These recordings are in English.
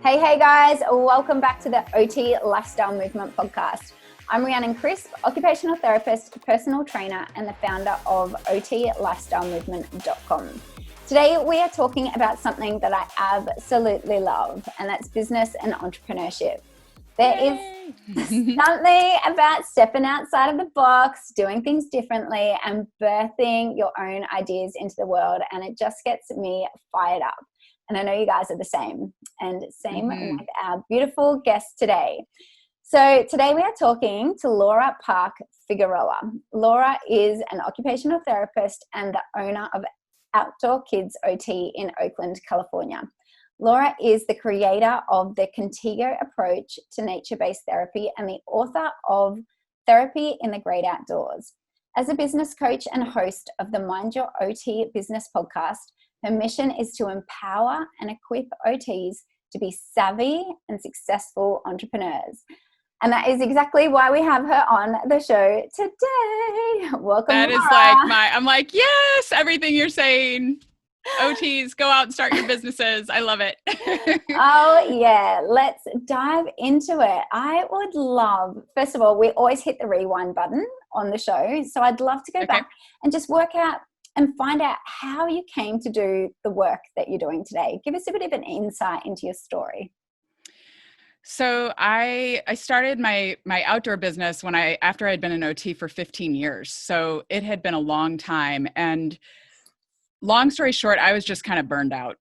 Hey guys, welcome back to the OT Lifestyle Movement podcast. I'm Rhiannon Crisp, occupational therapist, personal trainer, and the founder of OTLifestyleMovement.com. Today, we are talking about something that I absolutely love, and that's business and entrepreneurship. There is something about stepping outside of the box, doing things differently, and birthing your own ideas into the world, and it just gets me fired up. And I know you guys are the same, and same with our beautiful guest today. So today we are talking to Laura Park Figueroa. Laura is an occupational therapist and the owner of Outdoor Kids OT in Oakland, California. Laura is the creator of the Contigo approach to nature-based therapy and the author of Therapy in the Great Outdoors. As a business coach and host of the Mind Your OT Business podcast, her mission is to empower and equip OTs to be savvy and successful entrepreneurs. And that is exactly why we have her on the show today. Welcome, That Laura. is like I'm like, yes, everything you're saying. OTs, go out and start your businesses. I love it. Oh, yeah. Let's dive into it. I would love, first of all, we always hit the rewind button on the show. So I'd love to go back and just work out and find out how you came to do the work that you're doing today. Give us a bit of an insight into your story. So I started my outdoor business after I'd been an OT for 15 years. So it had been a long time. And long story short, I was just kind of burned out.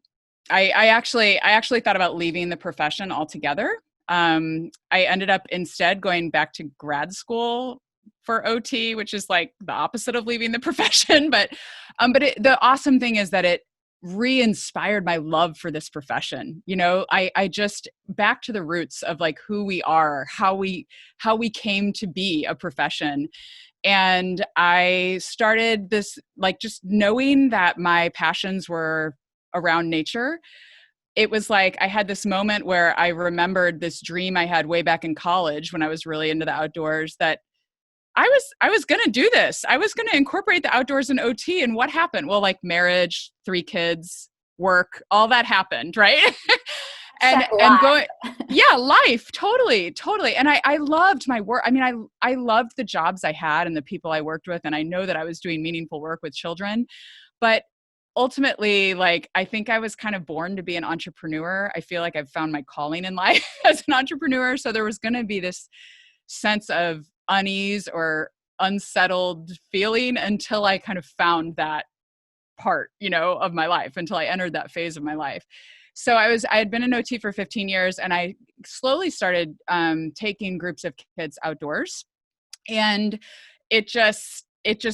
I actually thought about leaving the profession altogether. I ended up instead going back to grad school for OT, which is like the opposite of leaving the profession. But the awesome thing is that it re-inspired my love for this profession. You know, I just back to the roots of like who we are, how we came to be a profession. And I started this, like, just knowing that my passions were around nature. It was like I had this moment where I remembered this dream I had way back in college when I was really into the outdoors, that I was going to do this. I was going to incorporate the outdoors in OT. And what happened? Well, like marriage, 3 kids, work, all that happened, right? and going, yeah, life, totally. And I loved my work. I mean, I loved the jobs I had and the people I worked with. And I know that I was doing meaningful work with children, but ultimately, like, I think I was kind of born to be an entrepreneur. I feel like I've found my calling in life as an entrepreneur. So there was going to be this sense of unease or unsettled feeling until I kind of found that part, of my life, until I entered that phase of my life. So I had been an OT for 15 years, and I slowly started taking groups of kids outdoors, and it just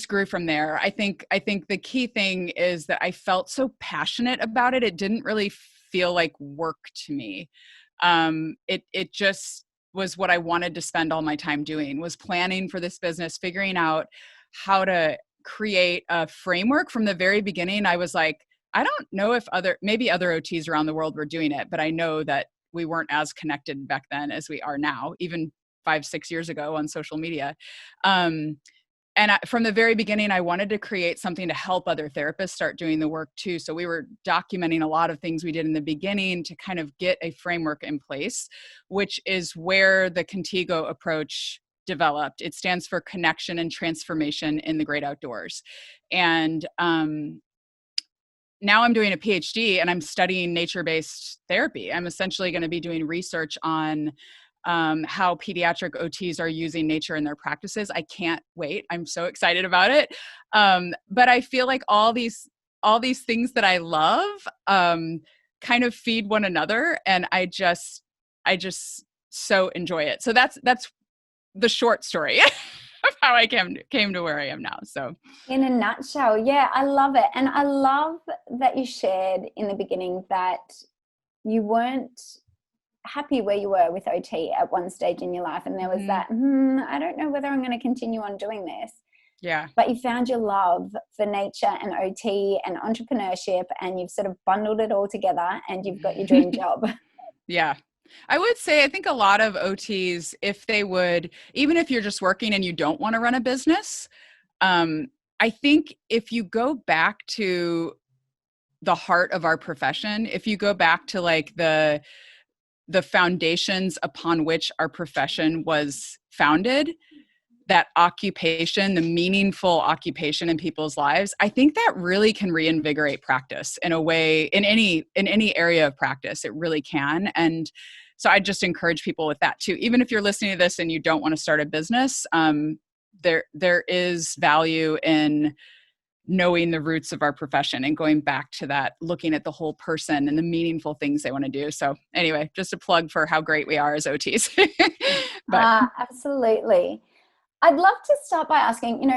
grew from there. I think the key thing is that I felt so passionate about it. It didn't really feel like work to me. It just was what I wanted to spend all my time doing, was planning for this business, figuring out how to create a framework from the very beginning. I was like, I don't know if maybe other OTs around the world were doing it, but I know that we weren't as connected back then as we are now, even 5-6 years ago on social media. From the very beginning, I wanted to create something to help other therapists start doing the work too. So we were documenting a lot of things we did in the beginning to kind of get a framework in place, which is where the Contigo approach developed. It stands for Connection and Transformation in the Great Outdoors. And now I'm doing a PhD and I'm studying nature-based therapy. I'm essentially going to be doing research on how pediatric OTs are using nature in their practices. I can't wait. I'm so excited about it. But I feel like all these things that I love kind of feed one another, and I just so enjoy it. So that's the short story of how I came to where I am now. So in a nutshell, yeah, I love it. And I love that you shared in the beginning that you weren't happy where you were with OT at one stage in your life, and there was that I don't know whether I'm going to continue on doing this. Yeah. But you found your love for nature and OT and entrepreneurship, and you've sort of bundled it all together, and you've got your dream job. Yeah. I would say, I think a lot of OTs, if they would, even if you're just working and you don't want to run a business, I think if you go back to the heart of our profession, if you go back to like the the foundations upon which our profession was founded, that occupation, the meaningful occupation in people's lives, I think that really can reinvigorate practice in a way, in any area of practice, it really can. And so I just encourage people with that too. Even if you're listening to this and you don't want to start a business, there is value in knowing the roots of our profession and going back to that, looking at the whole person and the meaningful things they want to do. So anyway, just a plug for how great we are as OTs. Absolutely. I'd love to start by asking,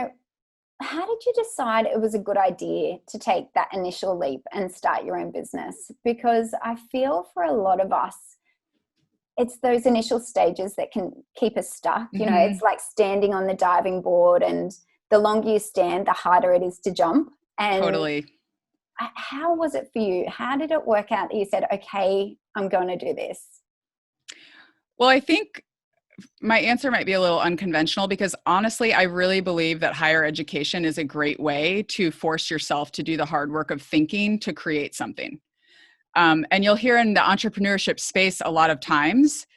how did you decide it was a good idea to take that initial leap and start your own business? Because I feel for a lot of us, it's those initial stages that can keep us stuck. It's like standing on the diving board, and the longer you stand, the harder it is to jump. And totally. How was it for you? How did it work out that you said, okay, I'm going to do this? Well, I think my answer might be a little unconventional, because honestly, I really believe that higher education is a great way to force yourself to do the hard work of thinking to create something. And you'll hear in the entrepreneurship space a lot of times,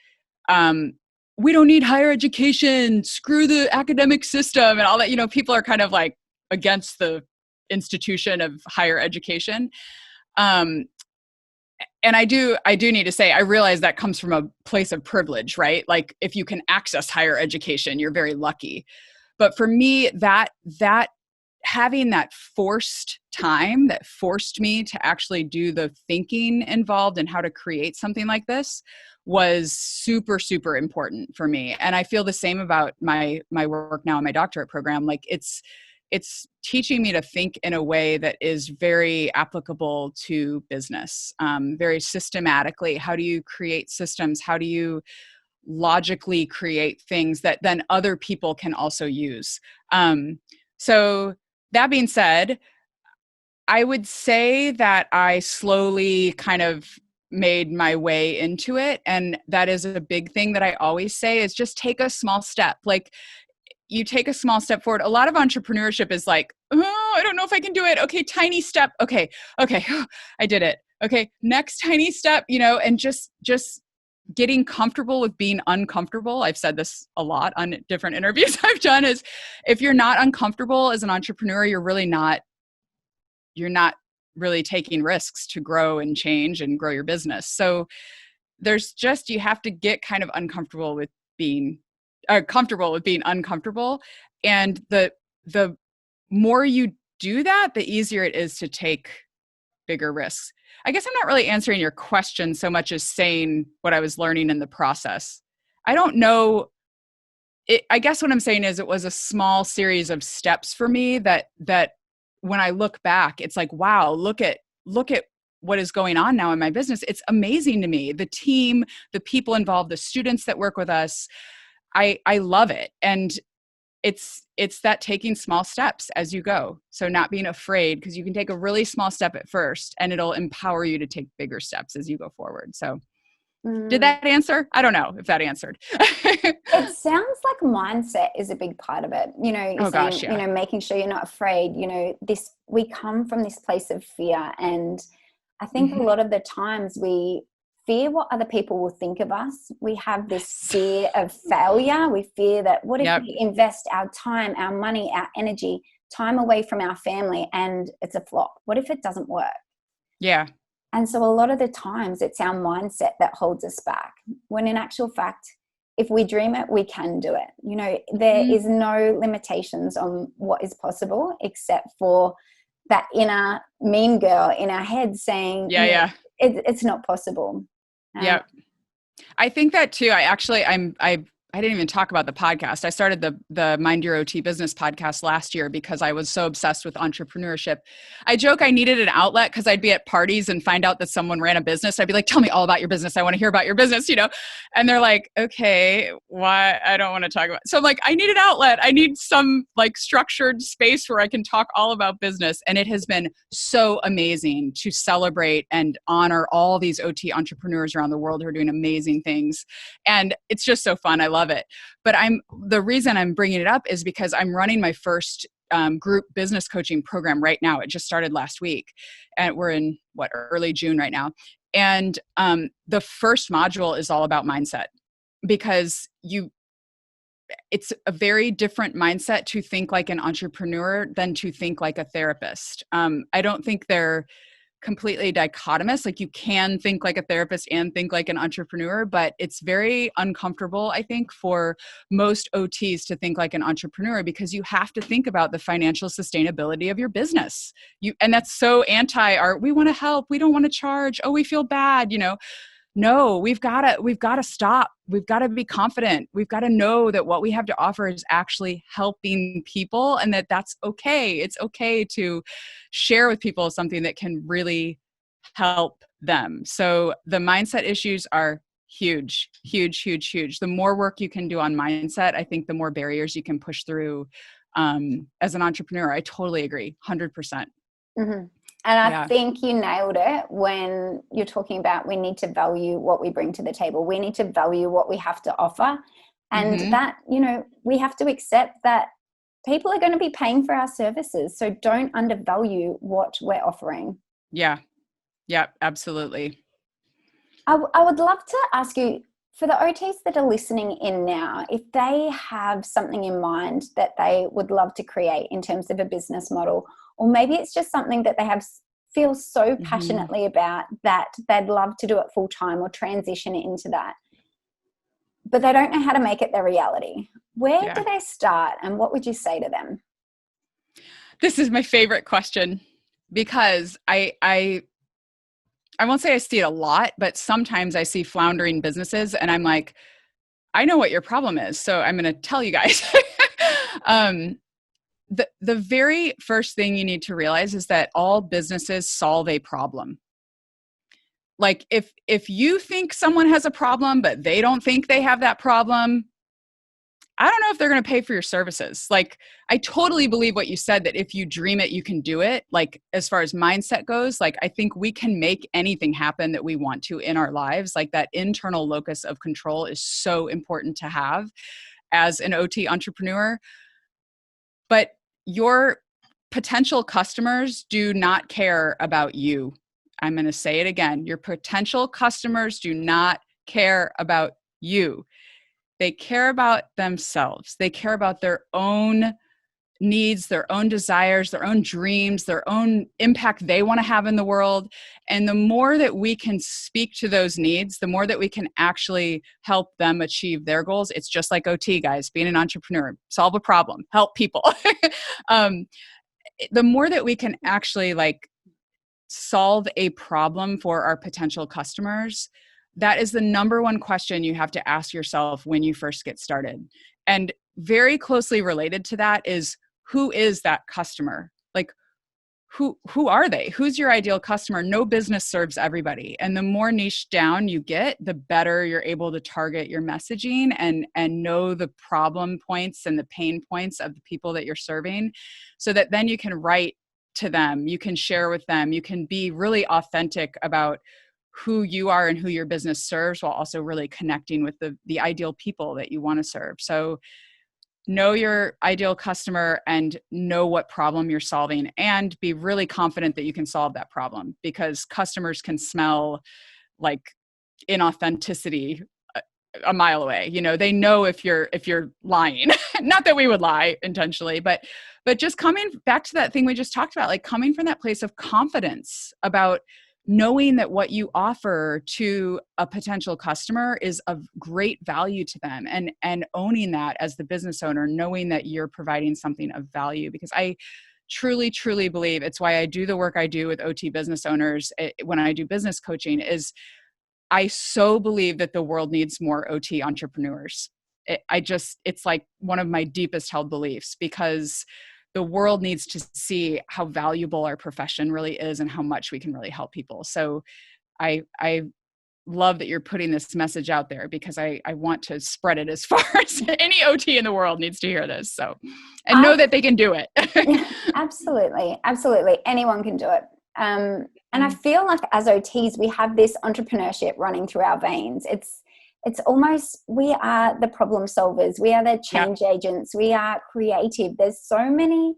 we don't need higher education, screw the academic system and all that. People are kind of like against the institution of higher education. And I do need to say, I realize that comes from a place of privilege, right? Like if you can access higher education, you're very lucky. But for me, that having that forced time that forced me to actually do the thinking involved in how to create something like this was super, super important for me. And I feel the same about my work now in my doctorate program. Like it's teaching me to think in a way that is very applicable to business, very systematically. How do you create systems? How do you logically create things that then other people can also use? So that being said, I would say that I slowly kind of made my way into it. And that is a big thing that I always say is just take a small step. Like you take a small step forward. A lot of entrepreneurship is like, oh, I don't know if I can do it. Okay, tiny step. Okay, I did it. Okay, next tiny step, and just getting comfortable with being uncomfortable. I've said this a lot on different interviews I've done, is if you're not uncomfortable as an entrepreneur, you're not really taking risks to grow and change and grow your business. So you have to get kind of uncomfortable with being comfortable with being uncomfortable. And the more you do that, the easier it is to take bigger risks. I guess I'm not really answering your question so much as saying what I was learning in the process. I don't know. I guess what I'm saying is it was a small series of steps for me that when I look back, it's like, wow, look at what is going on now in my business. It's amazing to me. The team, the people involved, the students that work with us, I love it. And it's that taking small steps as you go. So not being afraid, because you can take a really small step at first and it'll empower you to take bigger steps as you go forward. So did that answer? I don't know if that answered. It sounds like mindset is a big part of it. You're saying, making sure you're not afraid, we come from this place of fear. And I think a lot of the times we fear what other people will think of us. We have this fear of failure. We fear that what if we invest our time, our money, our energy, time away from our family and it's a flop? What if it doesn't work? Yeah. And so a lot of the times it's our mindset that holds us back, when in actual fact, if we dream it, we can do it. There is no limitations on what is possible except for that inner mean girl in our head saying, it's not possible. Yeah. I think that too. I didn't even talk about the podcast. I started the Mind Your OT Business podcast last year because I was so obsessed with entrepreneurship. I joke I needed an outlet because I'd be at parties and find out that someone ran a business. I'd be like, tell me all about your business. I want to hear about your business, And they're like, okay, why? I don't want to talk about it. So I'm like, I need an outlet. I need some like structured space where I can talk all about business. And it has been so amazing to celebrate and honor all these OT entrepreneurs around the world who are doing amazing things. And it's just so fun. I love it. But the reason I'm bringing it up is because I'm running my first group business coaching program right now. It just started last week and we're in early June right now. And the first module is all about mindset, because it's a very different mindset to think like an entrepreneur than to think like a therapist. I don't think they're completely dichotomous. Like, you can think like a therapist and think like an entrepreneur, but it's very uncomfortable, I think, for most OTs to think like an entrepreneur, because you have to think about the financial sustainability of your business. And that's so we want to help. We don't want to charge. Oh, we feel bad. No, we've got to stop. We've got to be confident. We've got to know that what we have to offer is actually helping people, and that's okay. It's okay to share with people something that can really help them. So the mindset issues are huge, huge, huge, huge. The more work you can do on mindset, I think the more barriers you can push through as an entrepreneur. I totally agree, 100%. Mm-hmm. And I think you nailed it when you're talking about we need to value what we bring to the table. We need to value what we have to offer. And that, we have to accept that people are going to be paying for our services. So don't undervalue what we're offering. Yeah. Yeah, absolutely. I would love to ask you, for the OTs that are listening in now, if they have something in mind that they would love to create in terms of a business model, or maybe it's just something that they feel so passionately about that they'd love to do it full time or transition into that, but they don't know how to make it their reality. Where do they start, and what would you say to them? This is my favorite question, because I won't say I see it a lot, but sometimes I see floundering businesses and I'm like, I know what your problem is, so I'm going to tell you guys. The very first thing you need to realize is that all businesses solve a problem. Like, if you think someone has a problem, but they don't think they have that problem, I don't know if they're going to pay for your services. Like, I totally believe what you said, that if you dream it, you can do it. Like, as far as mindset goes, like, I think we can make anything happen that we want to in our lives. Like, that internal locus of control is so important to have as an OT entrepreneur. But your potential customers do not care about you. I'm going to say it again. Your potential customers do not care about you. They care about themselves. They care about their own needs, their own desires, their own dreams, their own impact they want to have in the world. And the more that we can speak to those needs, the more that we can actually help them achieve their goals. It's just like OT, guys, being an entrepreneur, solve a problem, help people. The more that we can actually solve a problem for our potential customers, that is the number one question you have to ask yourself when you first get started. And very closely related to that is, who is that customer? Like, who are they? Who's your ideal customer? No business serves everybody. And the more niche down you get, the better you're able to target your messaging and know the problem points and the pain points of the people that you're serving, so that then you can write to them, you can share with them, you can be really authentic about who you are and who your business serves, while also really connecting with the ideal people that you want to serve. So know your ideal customer and know what problem you're solving, and be really confident that you can solve that problem, because customers can smell like inauthenticity a mile away. They know if you're lying. Not that we would lie intentionally, but just coming back to that thing we just talked about, like coming from that place of confidence about knowing that what you offer to a potential customer is of great value to them, and owning that as the business owner, knowing that you're providing something of value. Because I truly, truly believe, it's why I do the work I do with OT business owners when I do business coaching, is I so believe that the world needs more OT entrepreneurs. It's like one of my deepest held beliefs, because the world needs to see how valuable our profession really is and how much we can really help people. So I love that you're putting this message out there, because I want to spread it as far as any OT in the world needs to hear this. So, and know that they can do it. Yeah, absolutely. Absolutely. Anyone can do it. And I feel like as OTs, we have this entrepreneurship running through our veins. It's almost, we are the problem solvers. We are the change agents. We are creative. There's so many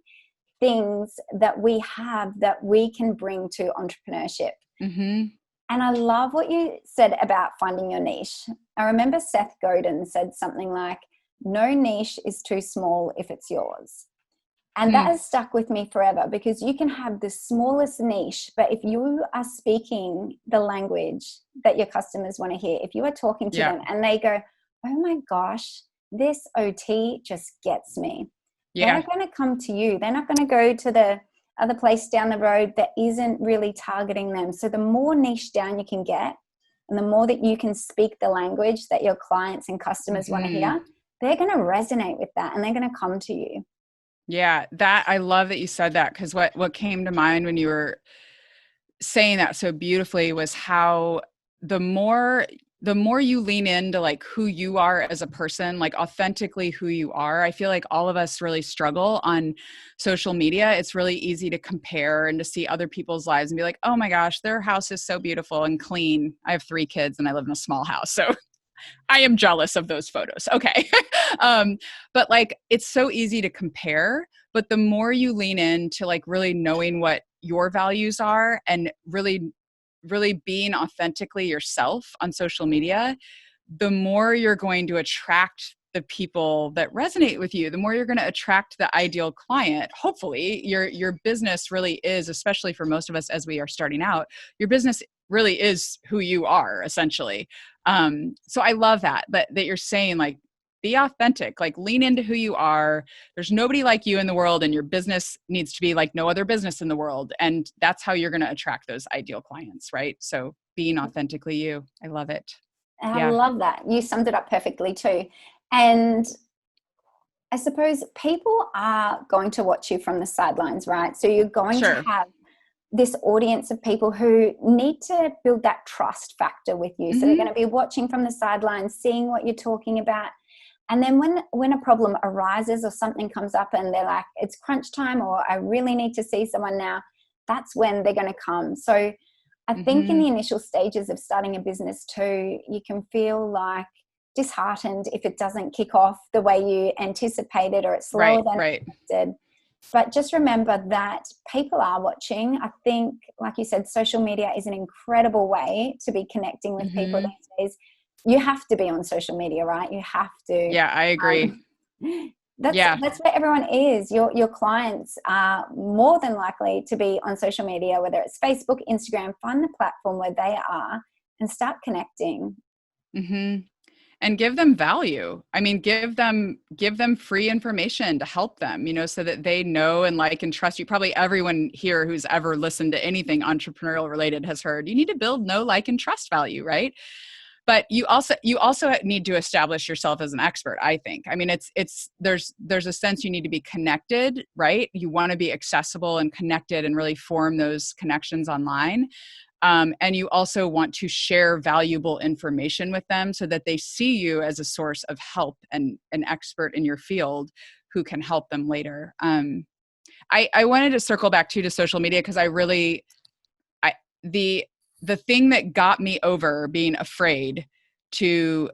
things that we have that we can bring to entrepreneurship. And I love what you said about finding your niche. I remember Seth Godin said something like, no niche is too small if it's yours. And that has stuck with me forever, because you can have the smallest niche, but if you are speaking the language that your customers want to hear, if you are talking to them and they go, oh my gosh, this OT just gets me. They're going to come to you. They're not going to go to the other place down the road that isn't really targeting them. So the more niche down you can get, and the more that you can speak the language that your clients and customers want to hear, they're going to resonate with that and they're going to come to you. Yeah, that I love that you said that, because what came to mind when you were saying that so beautifully was how the more you lean into like who you are as a person, like authentically who you are. I feel like all of us really struggle on social media. It's really easy to compare and to see other people's lives and be like, oh my gosh, their house is so beautiful and clean. I have 3 kids and I live in a small house. So I am jealous of those photos. Okay. But like, it's so easy to compare, but the more you lean into like really knowing what your values are and really being authentically yourself on social media, the more you're going to attract the people that resonate with you, the more you're going to attract the ideal client. Hopefully your business really is, especially for most of us as we are starting out, your business really is who you are essentially. So I love that you're saying like, be authentic, like lean into who you are. There's nobody like you in the world, and your business needs to be like no other business in the world. And that's how you're going to attract those ideal clients, right? So being authentically you. I love it. And I love that. You summed it up perfectly too. And I suppose people are going to watch you from the sidelines, right? So you're going to have this audience of people who need to build that trust factor with you. So they're going to be watching from the sidelines, seeing what you're talking about. And then when a problem arises or something comes up and they're like, it's crunch time, or I really need to see someone now, that's when they're going to come. So I think in the initial stages of starting a business too, you can feel like disheartened if it doesn't kick off the way you anticipated, or it's slower than expected. But just remember that people are watching. I think, like you said, social media is an incredible way to be connecting with people these days. You have to be on social media, right? You have to. Yeah, I agree. That's where everyone is. Your clients are more than likely to be on social media, whether it's Facebook, Instagram. Find the platform where they are and start connecting. And give them value. I mean, give them free information to help them, so that they know and like and trust you. Probably everyone here who's ever listened to anything entrepreneurial related has heard you need to build know, like, and trust value, right? But you also need to establish yourself as an expert, I think. I mean, there's a sense you need to be connected, right? You want to be accessible and connected and really form those connections online. And you also want to share valuable information with them so that they see you as a source of help and an expert in your field who can help them later. I wanted to circle back to social media because the thing that got me over being afraid to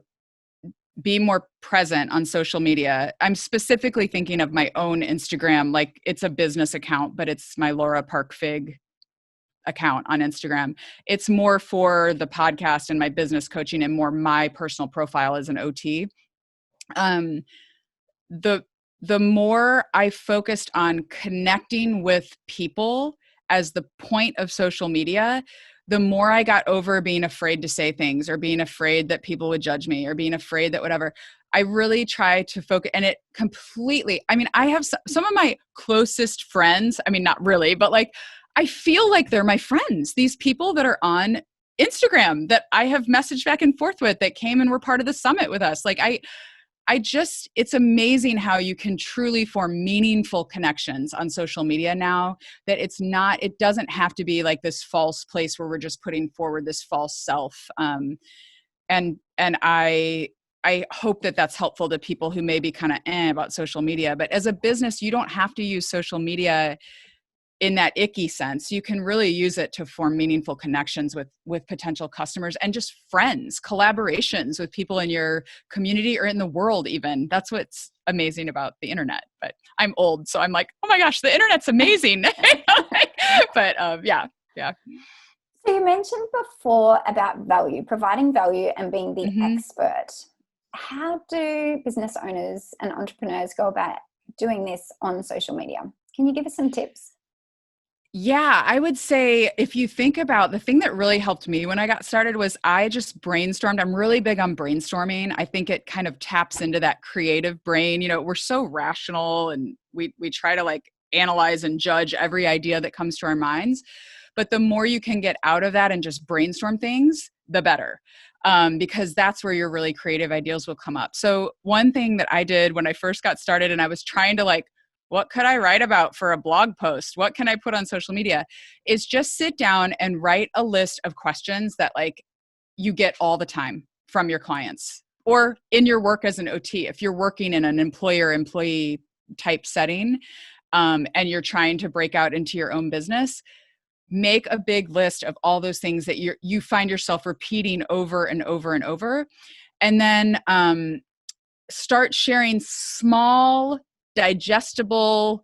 be more present on social media, I'm specifically thinking of my own Instagram, like it's a business account, but it's my Laura Park Fig account on Instagram. It's more for the podcast and my business coaching and more my personal profile as an OT. The more I focused on connecting with people as the point of social media, the more I got over being afraid to say things or being afraid that people would judge me or being afraid that whatever. I really try to focus, and it completely, I mean, I have some of my closest friends, I mean, not really, but like, I feel like they're my friends. These people that are on Instagram that I have messaged back and forth with that came and were part of the summit with us. Like it's amazing how you can truly form meaningful connections on social media now, that it doesn't have to be like this false place where we're just putting forward this false self. And I hope that that's helpful to people who may be kind of about social media, but as a business, you don't have to use social media in that icky sense. You can really use it to form meaningful connections with potential customers and just friends, collaborations with people in your community or in the world even. That's what's amazing about the internet. But I'm old, so I'm like, oh my gosh, the internet's amazing. But yeah. So you mentioned before about value, providing value and being the Mm-hmm. expert. How do business owners and entrepreneurs go about doing this on social media? Can you give us some tips? Yeah, I would say if you think about the thing that really helped me when I got started was I just brainstormed. I'm really big on brainstorming. I think it kind of taps into that creative brain. You know, we're so rational and we try to like analyze and judge every idea that comes to our minds. But the more you can get out of that and just brainstorm things, the better. Because that's where your really creative ideas will come up. So one thing that I did when I first got started and I was trying to like, what could I write about for a blog post? What can I put on social media? Is just sit down and write a list of questions that like you get all the time from your clients or in your work as an OT. If you're working in an employer-employee type setting and you're trying to break out into your own business, make a big list of all those things that you find yourself repeating over and over and over. And then start sharing small, digestible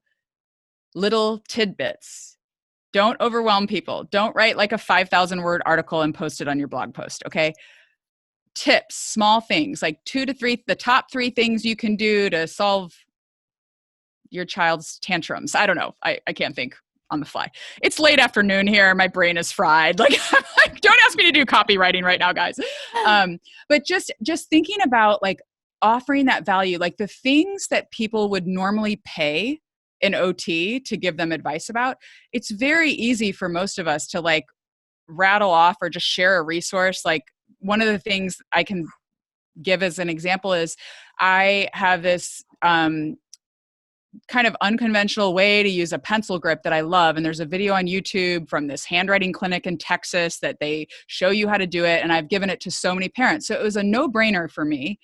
little tidbits. Don't overwhelm people. Don't write like a 5,000 word article and post it on your blog post. Okay. Tips, small things like 2 to 3, the top 3 things you can do to solve your child's tantrums. I don't know. I can't think on the fly. It's late afternoon here. My brain is fried. Like, don't ask me to do copywriting right now, guys. But just thinking about like offering that value, like the things that people would normally pay an OT to give them advice about. It's very easy for most of us to like rattle off or just share a resource. Like one of the things I can give as an example is I have this kind of unconventional way to use a pencil grip that I love. And there's a video on YouTube from this handwriting clinic in Texas that they show you how to do it. And I've given it to so many parents. So it was a no-brainer for me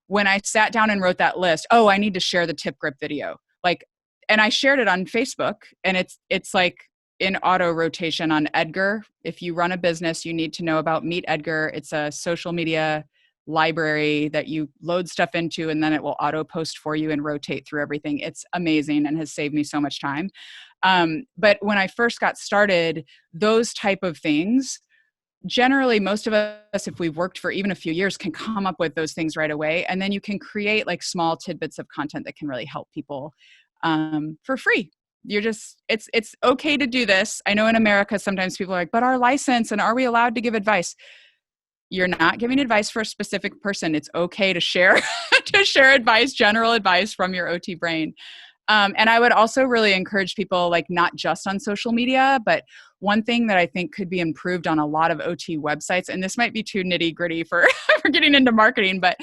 when I sat down and wrote that list. Oh, I need to share the tip grip video. Like, and I shared it on Facebook, and it's like in auto rotation on Edgar. If you run a business, you need to know about Meet Edgar. It's a social media library that you load stuff into, and then it will auto post for you and rotate through everything. It's amazing and has saved me so much time. But when I first got started, those type of things, generally most of us, if we've worked for even a few years, can come up with those things right away. And then you can create like small tidbits of content that can really help people for free. You're just, it's okay to do this. I know in America, sometimes people are like, but our license, and are we allowed to give advice? You're not giving advice for a specific person. It's okay to share, to share advice, general advice from your OT brain. And I would also really encourage people, like not just on social media, but one thing that I think could be improved on a lot of OT websites, and this might be too nitty gritty for, for getting into marketing, but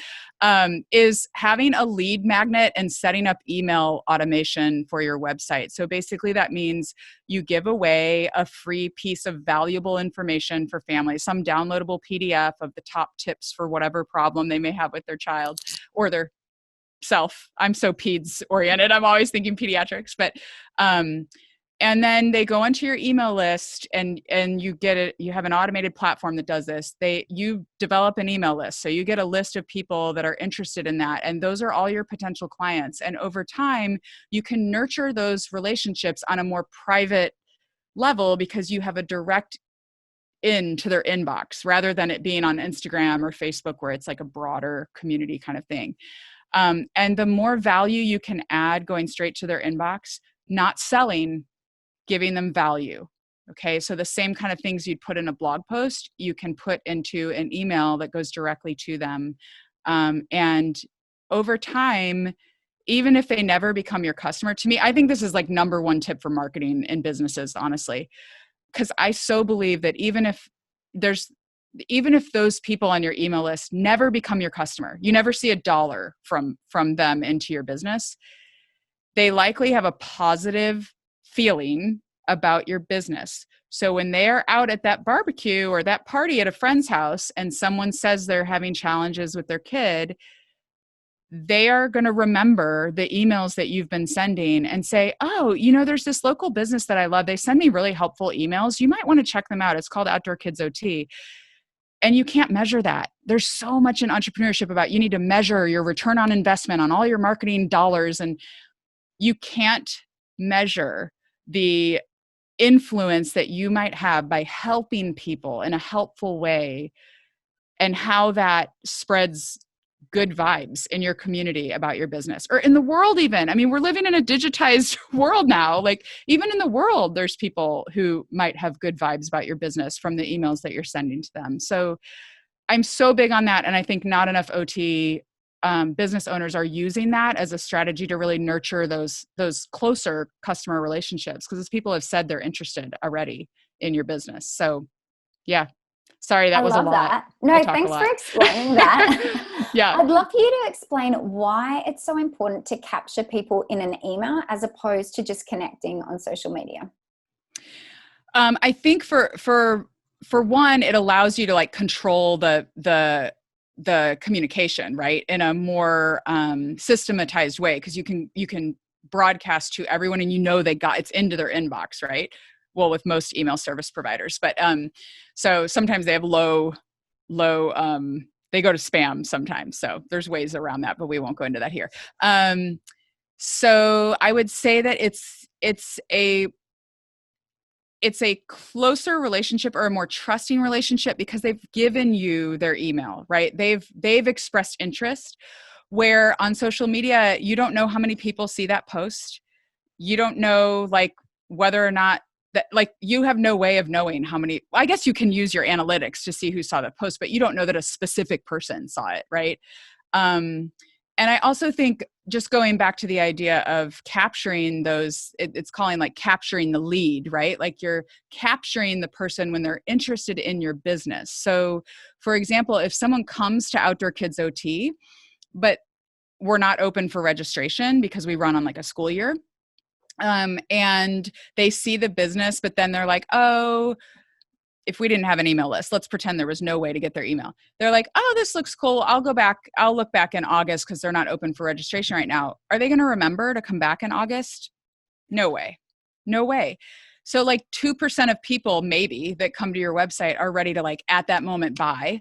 is having a lead magnet and setting up email automation for your website. So basically that means you give away a free piece of valuable information for families, some downloadable PDF of the top tips for whatever problem they may have with their child or their self. I'm so peds oriented. I'm always thinking pediatrics, but, and then they go onto your email list and you get it. You have an automated platform that does this. You develop an email list. So you get a list of people that are interested in that. And those are all your potential clients. And over time, you can nurture those relationships on a more private level because you have a direct into their inbox rather than it being on Instagram or Facebook where it's like a broader community kind of thing. And the more value you can add going straight to their inbox, not selling, giving them value. Okay. So the same kind of things you'd put in a blog post, you can put into an email that goes directly to them. And over time, even if they never become your customer, to me, I think this is like number one tip for marketing in businesses, honestly, because I so believe that even if those people on your email list never become your customer, you never see $1 from them into your business, they likely have a positive feeling about your business. So when they're out at that barbecue or that party at a friend's house and someone says they're having challenges with their kid, they are going to remember the emails that you've been sending and say, oh, there's this local business that I love. They send me really helpful emails. You might want to check them out. It's called Outdoor Kids OT. And you can't measure that. There's so much in entrepreneurship about you need to measure your return on investment on all your marketing dollars. And you can't measure the influence that you might have by helping people in a helpful way, and how that spreads good vibes in your community about your business, or in the world even. I mean, we're living in a digitized world now. Like, even in the world, there's people who might have good vibes about your business from the emails that you're sending to them. So I'm so big on that. And I think not enough OT business owners are using that as a strategy to really nurture those closer customer relationships, because as people have said, they're interested already in your business. So yeah, sorry, that I was a love lot. that. No, I talk a thanks for lot. explaining that. Yeah. I'd love for you to explain why it's so important to capture people in an email as opposed to just connecting on social media. I think for one, it allows you to like control the communication, right, in a more systematized way, because you can broadcast to everyone, and it's into their inbox, right? Well, with most email service providers, but so sometimes they have low they go to spam sometimes, so there's ways around that, but we won't go into that here. So I would say that it's a closer relationship, or a more trusting relationship, because they've given you their email, right? They've expressed interest, where on social media, you don't know how many people see that post. You don't know like whether or not that, like, you have no way of knowing how many. I guess you can use your analytics to see who saw the post, but you don't know that a specific person saw it, right? And I also think, just going back to the idea of capturing those, it's calling like capturing the lead, right? Like, you're capturing the person when they're interested in your business. So for example, if someone comes to Outdoor Kids OT, but we're not open for registration because we run on like a school year, and they see the business, but then they're like, oh, if we didn't have an email list, let's pretend there was no way to get their email. They're like, oh, this looks cool. I'll look back in August because they're not open for registration right now. Are they going to remember to come back in August? No way. No way. So like 2% of people maybe that come to your website are ready to like at that moment buy,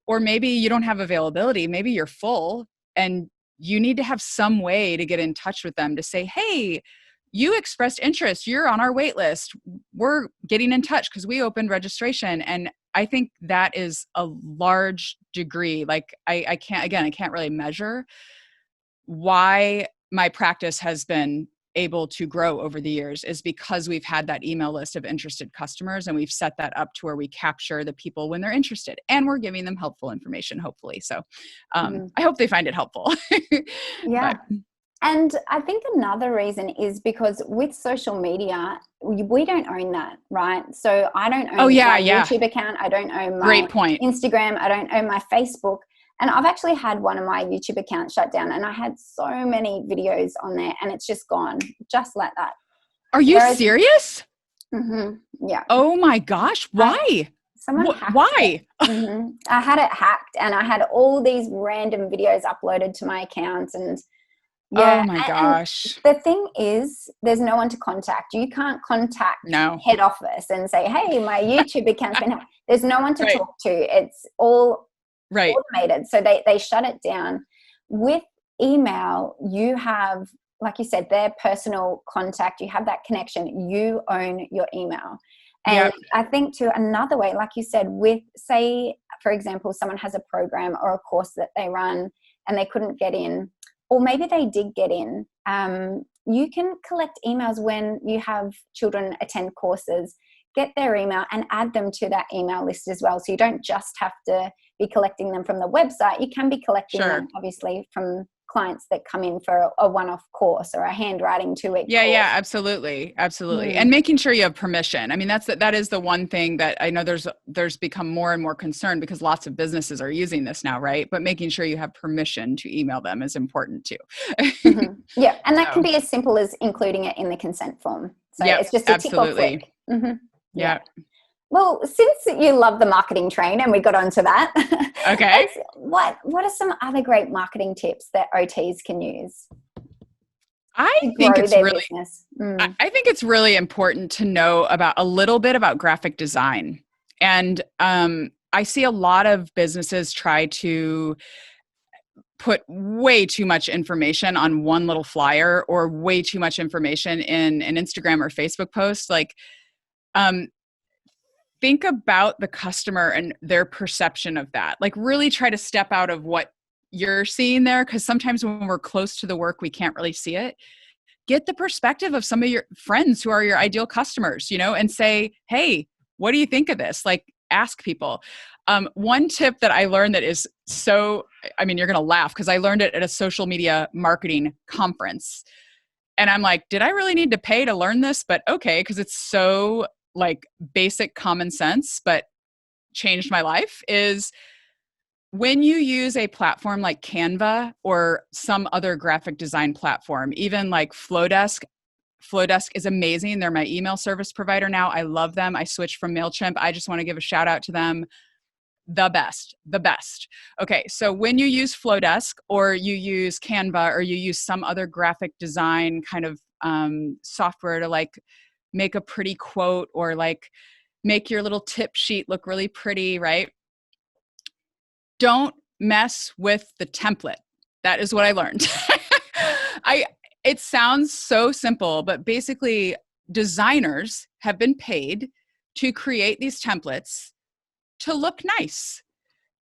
or maybe you don't have availability. Maybe you're full and you need to have some way to get in touch with them to say, hey, you expressed interest. You're on our wait list. We're getting in touch because we opened registration. And I think that is a large degree. Like I can't really measure why my practice has been able to grow over the years, is because we've had that email list of interested customers, and we've set that up to where we capture the people when they're interested, and we're giving them helpful information, hopefully. So I hope they find it helpful. Yeah. But. And I think another reason is because with social media, we don't own that, right? So I don't own my YouTube account. I don't own my Instagram. I don't own my Facebook. And I've actually had one of my YouTube accounts shut down, and I had so many videos on there, and it's just gone, just like that. Are you serious? Mm-hmm, yeah. Oh my gosh. Why? Someone hacked it. I had it hacked, and I had all these random videos uploaded to my account, and yeah. Oh my gosh. And the thing is, there's no one to contact. You can't contact head office and say, hey, my YouTube account's been hacked. There's no one to talk to. It's all automated. So they shut it down. With email, you have, like you said, their personal contact. You have that connection. You own your email. And I think to another way, like you said, with, say, for example, someone has a program or a course that they run and they couldn't get in, or maybe they did get in, you can collect emails when you have children attend courses, get their email and add them to that email list as well. So you don't just have to be collecting them from the website. You can be collecting them, obviously, from clients that come in for a one-off course or a handwriting 2-week course. Yeah, absolutely. And making sure you have permission. I mean, that is the one thing that I know there's become more and more concern, because lots of businesses are using this now, right? But making sure you have permission to email them is important too. Yeah, and that can be as simple as including it in the consent form. So it's just a tick or click. Yeah. Well, since you love the marketing train and we got onto that, okay, what are some other great marketing tips that OTs can use? I think it's really important to know a little bit about graphic design. And I see a lot of businesses try to put way too much information on one little flyer, or way too much information in an Instagram or Facebook post. Like, think about the customer and their perception of that. Like really try to step out of what you're seeing there. Cause sometimes when we're close to the work, we can't really see it. Get the perspective of some of your friends who are your ideal customers, and say, hey, what do you think of this? Like ask people. One tip that I learned that is you're going to laugh because I learned it at a social media marketing conference. And I'm like, did I really need to pay to learn this? But okay, because it's so like basic common sense, but changed my life is when you use a platform like Canva or some other graphic design platform, even like Flowdesk is amazing. They're my email service provider now. I love them. I switched from MailChimp. I just want to give a shout out to them. The best. Okay, so when you use Flowdesk or you use Canva or you use some other graphic design kind of software to like make a pretty quote or like make your little tip sheet look really pretty, right? Don't mess with the template. That is what I learned. It sounds so simple, but basically designers have been paid to create these templates to look nice.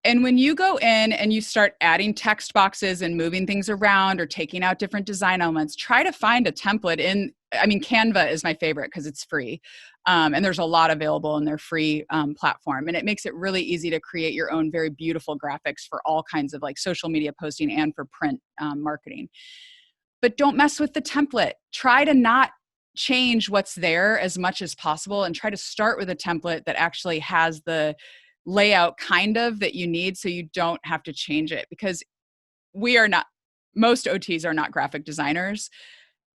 And when you go in and you start adding text boxes and moving things around or taking out different design elements, try to find a template Canva is my favorite because it's free. And there's a lot available in their free platform. And it makes it really easy to create your own very beautiful graphics for all kinds of like social media posting and for print marketing. But don't mess with the template. Try to not change what's there as much as possible and try to start with a template that actually has the layout kind of that you need so you don't have to change it, because most OTs are not graphic designers.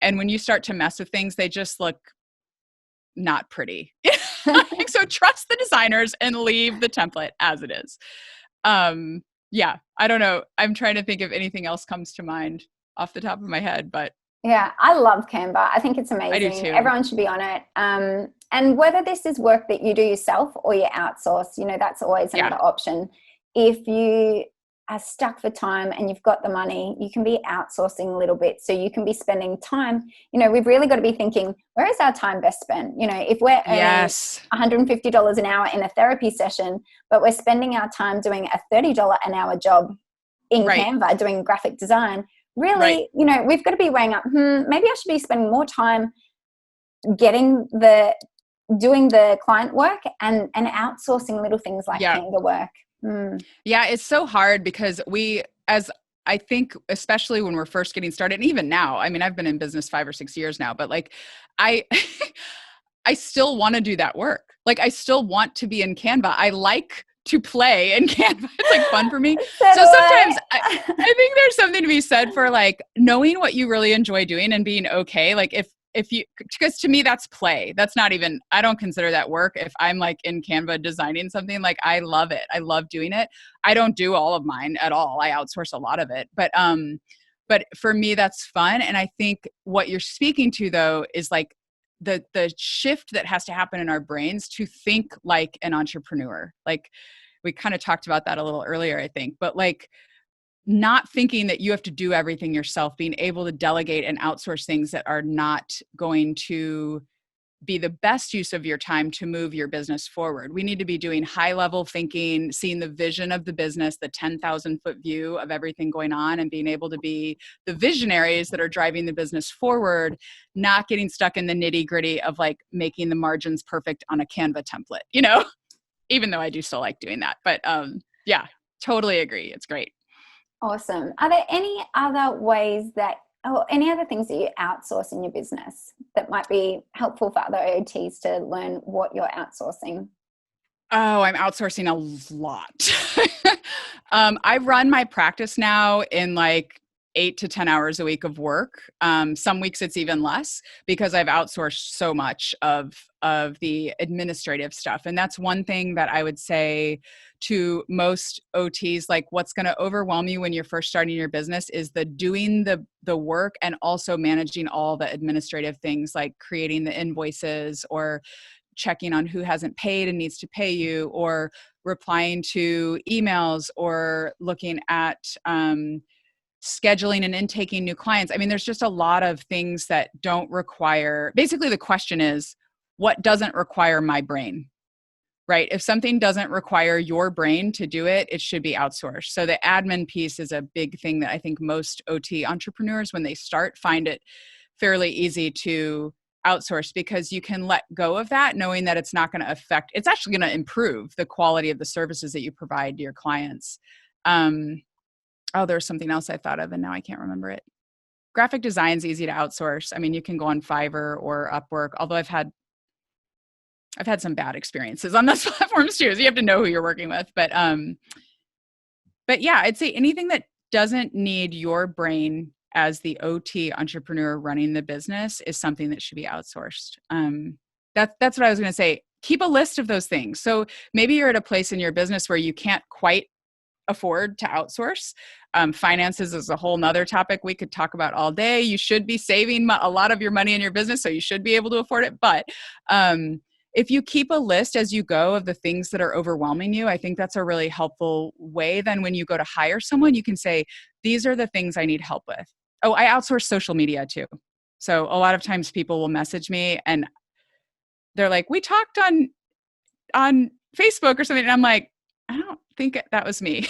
And when you start to mess with things, they just look not pretty. So trust the designers and leave the template as it is. Yeah, I don't know. I'm trying to think if anything else comes to mind off the top of my head, but yeah, I love Canva. I think it's amazing. I do too. Everyone should be on it. And whether this is work that you do yourself or you outsource, that's always another option. If you are stuck for time and you've got the money, you can be outsourcing a little bit. So you can be spending time. We've really got to be thinking, where is our time best spent? If we're earning $150 an hour in a therapy session, but we're spending our time doing a $30 an hour job in Canva doing graphic design, really, we've got to be weighing up, maybe I should be spending more time doing the client work and outsourcing little things like Canva work. Yeah, it's so hard because I think, especially when we're first getting started, and even now, I've been in business 5 or 6 years now, but like I still want to do that work. Like I still want to be in Canva. I like to play in Canva. It's like fun for me. So sometimes I think there's something to be said for like knowing what you really enjoy doing and being okay. Like if you, because to me that's play. That's not even, I don't consider that work. If I'm like in Canva designing something, like I love it. I love doing it. I don't do all of mine at all. I outsource a lot of it, but for me that's fun. And I think what you're speaking to though is like the shift that has to happen in our brains to think like an entrepreneur. Like we kind of talked about that a little earlier, I think, but like not thinking that you have to do everything yourself, being able to delegate and outsource things that are not going to be the best use of your time to move your business forward. We need to be doing high level thinking, seeing the vision of the business, the 10,000 foot view of everything going on, and being able to be the visionaries that are driving the business forward, not getting stuck in the nitty gritty of like making the margins perfect on a Canva template, even though I do still like doing that. But yeah, totally agree. It's great. Awesome. Are there any other ways any other things that you outsource in your business that might be helpful for other OTs to learn what you're outsourcing? Oh, I'm outsourcing a lot. I run my practice now in like 8 to 10 hours a week of work. Some weeks it's even less because I've outsourced so much of the administrative stuff. And that's one thing that I would say to most OTs, like what's going to overwhelm you when you're first starting your business is doing the work and also managing all the administrative things like creating the invoices or checking on who hasn't paid and needs to pay you, or replying to emails, or looking at scheduling and intaking new clients. There's just a lot of things that don't require, basically the question is, what doesn't require my brain, right? If something doesn't require your brain to do it, it should be outsourced. So the admin piece is a big thing that I think most OT entrepreneurs, when they start, find it fairly easy to outsource, because you can let go of that, knowing that it's not going to affect, it's actually going to improve the quality of the services that you provide to your clients. There's something else I thought of and now I can't remember it. Graphic design is easy to outsource. I mean, you can go on Fiverr or Upwork, although I've had some bad experiences on those platforms too. So you have to know who you're working with. But yeah, I'd say anything that doesn't need your brain as the OT entrepreneur running the business is something that should be outsourced. That's what I was going to say. Keep a list of those things. So maybe you're at a place in your business where you can't quite afford to outsource. Finances is a whole nother topic we could talk about all day. You should be saving a lot of your money in your business, so you should be able to afford it. But if you keep a list as you go of the things that are overwhelming you, I think that's a really helpful way. Then when you go to hire someone, you can say, these are the things I need help with. Oh, I outsource social media too. So a lot of times people will message me and they're like, we talked on Facebook or something. And I'm like, I don't think that was me.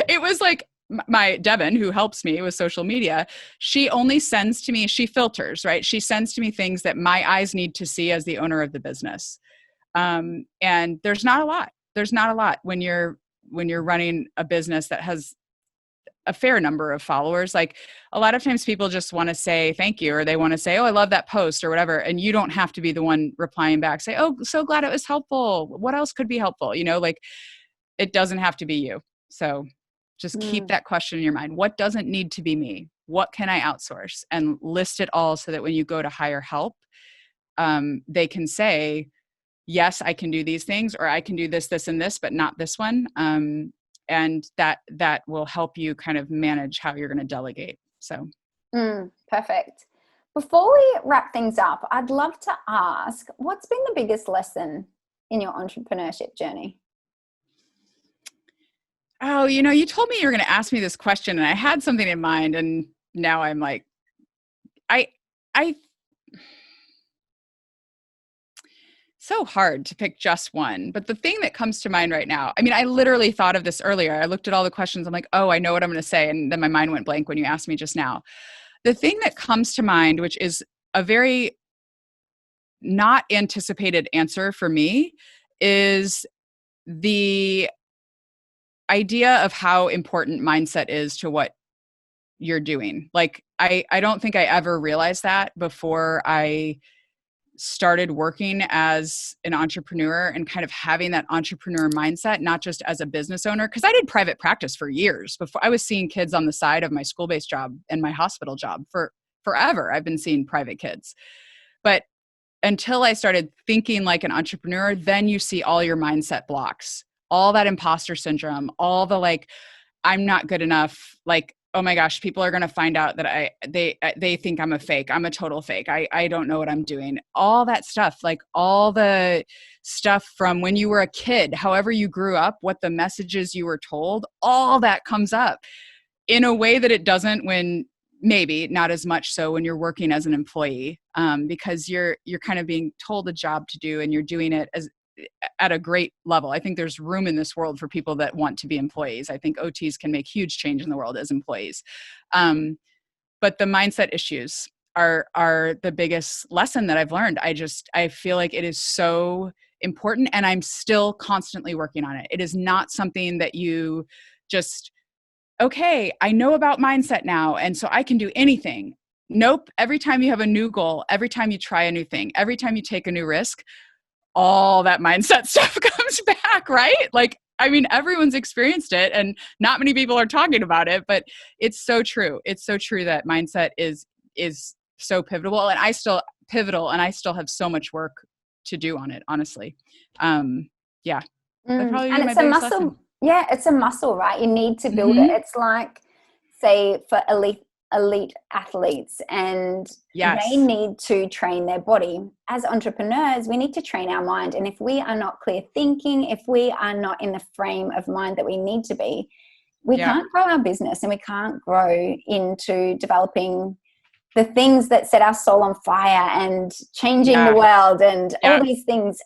It was like my Devin, who helps me with social media. She only sends to me, she filters, right? She sends to me things that my eyes need to see as the owner of the business. And there's not a lot. There's not a lot when you're running a business that has a fair number of followers. Like a lot of times people just want to say thank you, or they want to say, oh, I love that post or whatever. And you don't have to be the one replying back, say, oh, so glad it was helpful. What else could be helpful? Like it doesn't have to be you. So just keep that question in your mind. What doesn't need to be me? What can I outsource? And list it all so that when you go to hire help, they can say, yes, I can do these things, or I can do this, this, and this, but not this one. And that will help you kind of manage how you're going to delegate. So. Perfect. Before we wrap things up, I'd love to ask, what's been the biggest lesson in your entrepreneurship journey? Oh, you told me you were going to ask me this question and I had something in mind, and now I'm like, so hard to pick just one. But the thing that comes to mind right now, I mean, I literally thought of this earlier. I looked at all the questions. I'm like, oh, I know what I'm going to say. And then my mind went blank when you asked me just now. The thing that comes to mind, which is a very not anticipated answer for me, is the idea of how important mindset is to what you're doing. Like, I don't think I ever realized that before I started working as an entrepreneur and kind of having that entrepreneur mindset, not just as a business owner, because I did private practice for years before. I was seeing kids on the side of my school-based job and my hospital job for forever. I've been seeing private kids. But until I started thinking like an entrepreneur, then you see all your mindset blocks, all that imposter syndrome, all the like, I'm not good enough, like, oh my gosh, people are going to find out that they think I'm a fake. I'm a total fake. I don't know what I'm doing. All that stuff, like all the stuff from when you were a kid, however you grew up, what the messages you were told, all that comes up in a way that it doesn't when, maybe not as much so when you're working as an employee, because you're kind of being told a job to do and you're doing it at a great level. I think there's room in this world for people that want to be employees. I think OTs can make huge change in the world as employees. But the mindset issues are the biggest lesson that I've learned. I feel like it is so important, and I'm still constantly working on it. It is not something that you just, okay, I know about mindset now, and so I can do anything. Nope. Every time you have a new goal, every time you try a new thing, every time you take a new risk, all that mindset stuff comes back, right? Like, I mean, everyone's experienced it and not many people are talking about it, but it's so true. It's so true that mindset is so pivotal, and I still have so much work to do on it, honestly. Yeah. That'd probably be and my it's a biggest muscle. lesson. Yeah, it's a muscle, right? You need to build it. It's like, say, for elite athletes, and they need to train their body. As entrepreneurs, we need to train our mind. And if we are not clear thinking, if we are not in the frame of mind that we need to be, we can't grow our business, and we can't grow into developing the things that set our soul on fire and changing the world and all these things.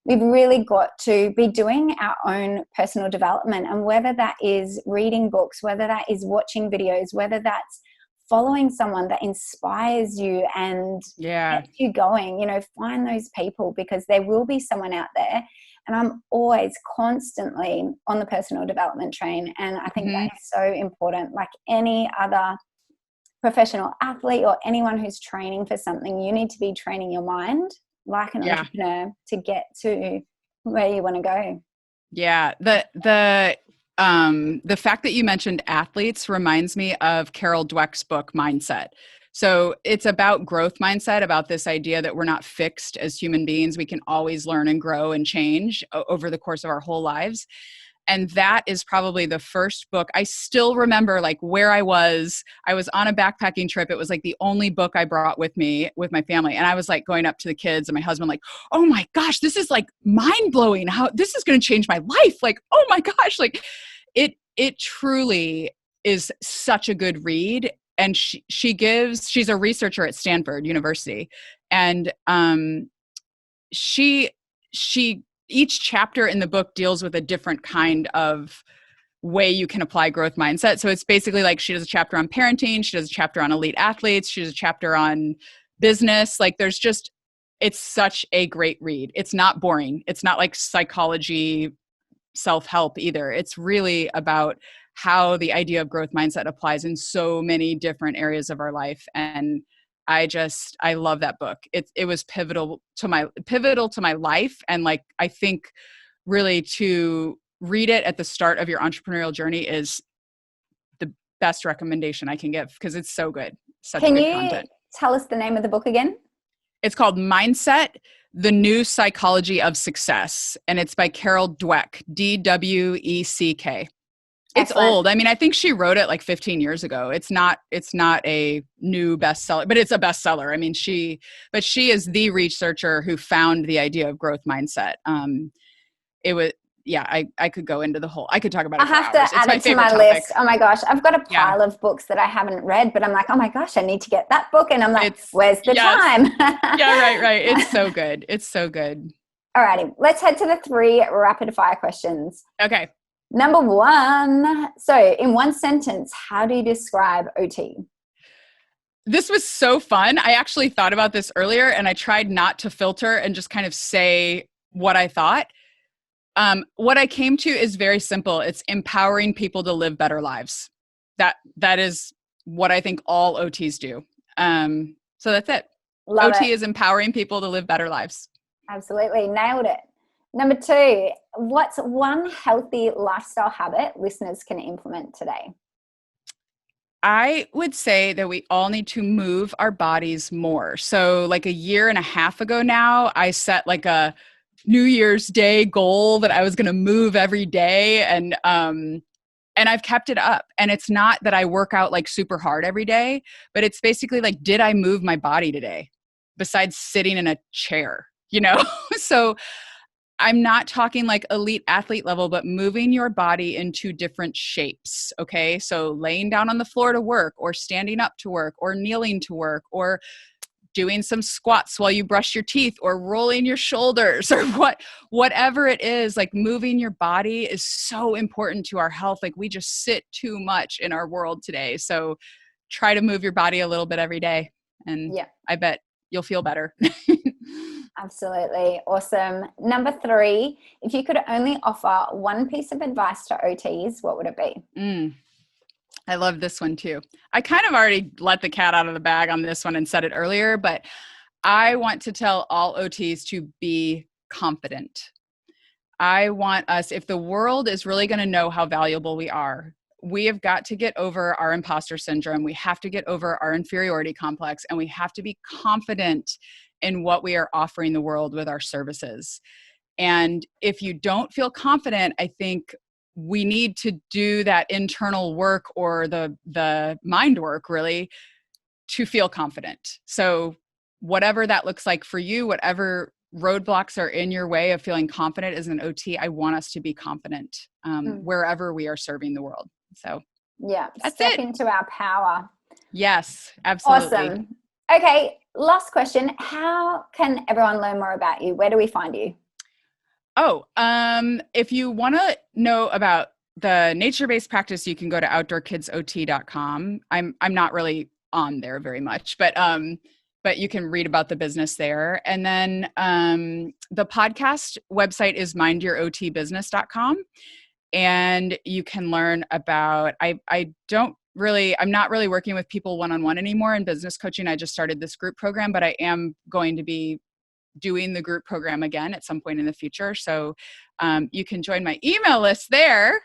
We've really got to be doing our own personal development, and whether that is reading books, whether that is watching videos, whether that's following someone that inspires you and gets you going, you know, find those people, because there will be someone out there. And I'm always constantly on the personal development train. And I think that is so important. Like any other professional athlete or anyone who's training for something, you need to be training your mind like an entrepreneur to get to where you want to go. Yeah. The fact that you mentioned athletes reminds me of Carol Dweck's book, Mindset. So it's about growth mindset, about this idea that we're not fixed as human beings. We can always learn and grow and change over the course of our whole lives. And that is probably the first book. I still remember like where I was on a backpacking trip. It was like the only book I brought with me with my family. And I was like going up to the kids and my husband like, oh my gosh, this is like mind blowing. How this is going to change my life. Like, oh my gosh, like it truly is such a good read. And she's a researcher at Stanford University. And she each chapter in the book deals with a different kind of way you can apply growth mindset. So it's basically like she does a chapter on parenting, she does a chapter on elite athletes, she does a chapter on business. Like it's such a great read. It's not boring. It's not like psychology, self-help either. It's really about how the idea of growth mindset applies in so many different areas of our life. And I love that book. It was pivotal to my life. And like, I think really to read it at the start of your entrepreneurial journey is the best recommendation I can give, because it's so good. Such good content. Can you tell us the name of the book again? It's called Mindset, The New Psychology of Success. And it's by Carol Dweck, Dweck. It's old. I mean, I think she wrote it like 15 years ago. It's not a new bestseller, but it's a bestseller. I mean, she is the researcher who found the idea of growth mindset. I could go into I could talk about it for hours. I have to add it to my list. Oh my gosh. I've got a pile of books that I haven't read, but I'm like, oh my gosh, I need to get that book. And I'm like, where's the time? Right. It's so good. It's so good. Alrighty. Let's head to the 3 rapid fire questions. Okay. Number 1. So in one sentence, how do you describe OT? This was so fun. I actually thought about this earlier and I tried not to filter and just kind of say what I thought. What I came to is very simple. It's empowering people to live better lives. That is what I think all OTs do. So that's it. OT is empowering people to live better lives. Absolutely. Nailed it. Number 2, what's one healthy lifestyle habit listeners can implement today? I would say that we all need to move our bodies more. So like a year and a half ago now, I set like a New Year's Day goal that I was going to move every day. And I've kept it up. And it's not that I work out like super hard every day, but it's basically like, did I move my body today besides sitting in a chair, you know? So I'm not talking like elite athlete level, but moving your body into different shapes. Okay. So laying down on the floor to work, or standing up to work, or kneeling to work, or doing some squats while you brush your teeth, or rolling your shoulders, or whatever it is. Like moving your body is so important to our health. Like we just sit too much in our world today. So try to move your body a little bit every day. And I bet you'll feel better. Absolutely. Awesome. Number 3, if you could only offer one piece of advice to OTs, what would it be? I love this one too. I kind of already let the cat out of the bag on this one and said it earlier, but I want to tell all OTs to be confident. I want us, if the world is really going to know how valuable we are, we have got to get over our imposter syndrome. We have to get over our inferiority complex, and we have to be confident in what we are offering the world with our services. And if you don't feel confident, I think we need to do that internal work, or the mind work really, to feel confident. So whatever that looks like for you, whatever roadblocks are in your way of feeling confident as an OT, I want us to be confident wherever we are serving the world. So step into our power. Yes, absolutely. Awesome. Okay, last question. How can everyone learn more about you? Where do we find you? Oh, if you want to know about the nature-based practice, you can go to outdoorkidsot.com. I'm not really on there very much, but you can read about the business there. And then the podcast website is mindyouroTbusiness.com. And you can learn about, I'm not really working with people one-on-one anymore in business coaching. I just started this group program, but I am going to be doing the group program again at some point in the future. So you can join my email list there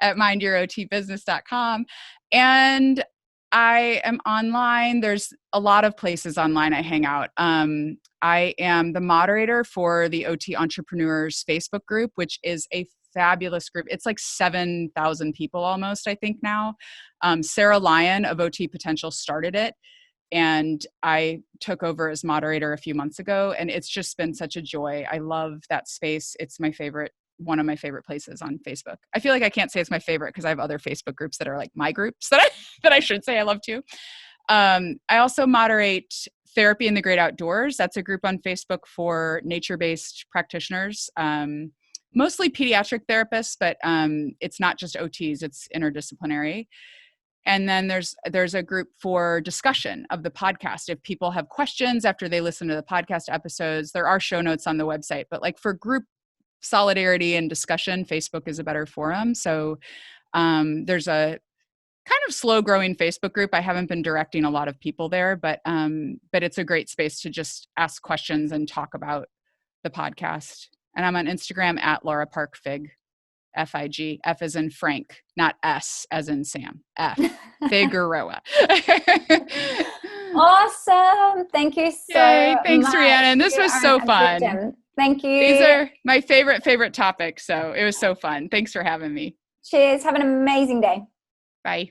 at mindyouroTbusiness.com. And I am online. There's a lot of places online I hang out. I am the moderator for the OT Entrepreneurs Facebook group, which is a fabulous group. It's like 7,000 people almost, I think now. Sarah Lyon of OT Potential started it, and I took over as moderator a few months ago, and it's just been such a joy. I love that space. It's one of my favorite places on Facebook. I feel like I can't say it's my favorite because I have other Facebook groups that are like my groups that I should say I love too. I also moderate Therapy in the Great Outdoors. That's a group on Facebook for nature-based practitioners, mostly pediatric therapists, but it's not just OTs, it's interdisciplinary. And then there's a group for discussion of the podcast. If people have questions after they listen to the podcast episodes, there are show notes on the website, but like for group solidarity and discussion, Facebook is a better forum. So there's a kind of slow growing Facebook group. I haven't been directing a lot of people there, but it's a great space to just ask questions and talk about the podcast. And I'm on Instagram at Laura Park Fig, Fig, F as in Frank, not S as in Sam, F, Figueroa. Awesome. Thank you so Yay, thanks, much. Rhiannon. And this was so fun. Thank you. These are my favorite topics. So it was so fun. Thanks for having me. Cheers. Have an amazing day. Bye.